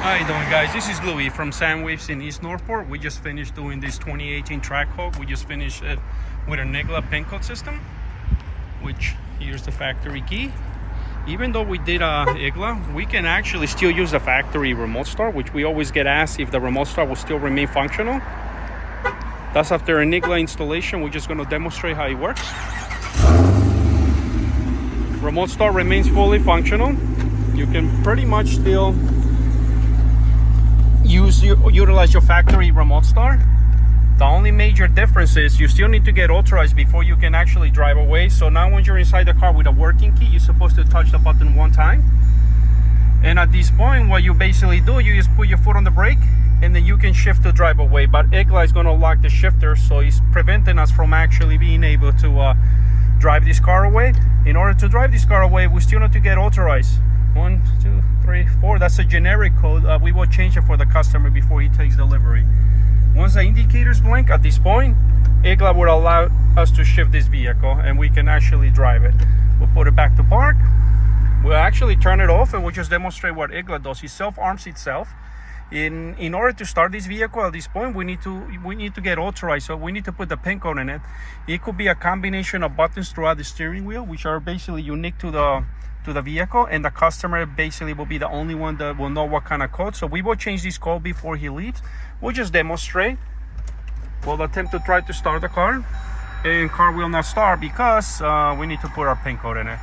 How you doing, guys? This is Louis from Sandwaves in East Northport. We just finished doing this 2018 Trackhawk. We just finished it with an IGLA PINCODE system, which here's the factory key. Even though we did a IGLA, we can actually still use the factory remote start, which we always get asked if the remote start will still remain functional. That's after an IGLA installation. We're just going to demonstrate how it works. Remote start remains fully functional. You can pretty much still utilize your factory remote start. The only major difference is you still need to get authorized before you can actually drive away. So now when you're inside the car with a working key, you're supposed to touch the button one time. And at this point, what you basically do, you just put your foot on the brake and then you can shift to drive away. But IGLA is going to lock the shifter, so it's preventing us from actually being able to drive this car away. In order to drive this car away, we still need to get authorized. 1, 2, 3, 4. That's a generic code. We will change it for the customer before he takes delivery. Once the indicators blink, at this point, IGLA will allow us to shift this vehicle and we can actually drive it. We'll put it back to park. We'll actually turn it off and we'll just demonstrate what IGLA does. It self-arms itself. In order to start this vehicle at this point, we need to get authorized. So we need to put the pin code in it. It could be a combination of buttons throughout the steering wheel, which are basically unique to the vehicle, and the customer basically will be the only one that will know what kind of code. So we will change this code before he leaves. We'll just demonstrate. We'll attempt to try to start the car, and car will not start because we need to put our pin code in it.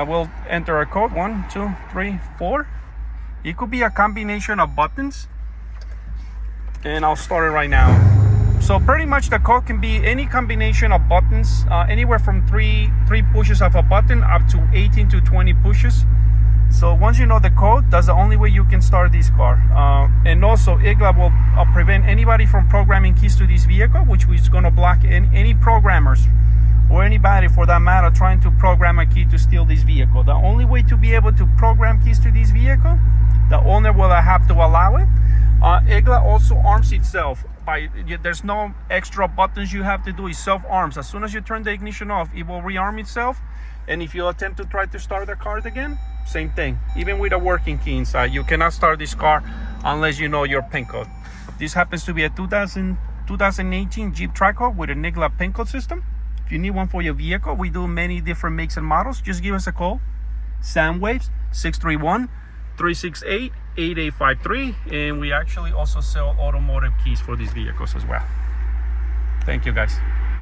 We'll enter a code 1, 2, 3, 4. It could be a combination of buttons, and I'll start it right now. So pretty much the code can be any combination of buttons, anywhere from three pushes of a button up to 18 to 20 pushes. So once you know the code, that's the only way you can start this car. And also IGLA will prevent anybody from programming keys to this vehicle, which is going to block any programmers or anybody for that matter trying to program a key to steal this vehicle. The only way to be able to program keys to this vehicle, the owner will have to allow it. IGLA also arms itself. There's no extra buttons you have to do. It self-arms. As soon as you turn the ignition off, it will rearm itself. And if you attempt to try to start the car again, same thing. Even with a working key inside, you cannot start this car unless you know your PIN code. This happens to be a 2018 Jeep Trackhawk with an IGLA PINCODE system. If you need one for your vehicle, we do many different makes and models. Just give us a call. Sandwaves 631-368-8853, and we actually also sell automotive keys for these vehicles as well. Thank you, guys.